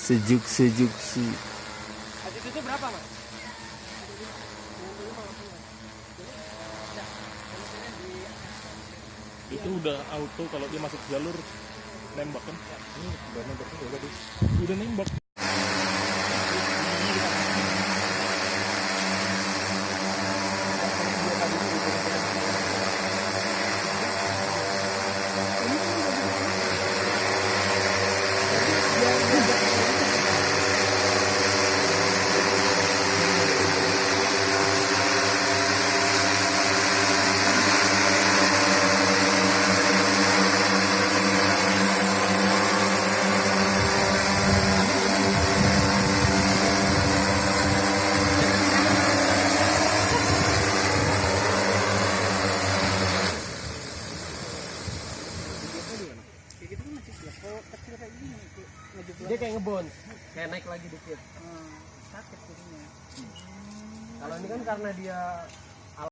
Sejuk sih. Habis itu berapa, Mas? Itu udah auto kalau dia masuk jalur nembak kan. Ini udah nembak juga tadi. Udah nembak. Dia kayak ngebon, kayak naik lagi dikit. Sakit jadinya. Kalau ini kan karena dia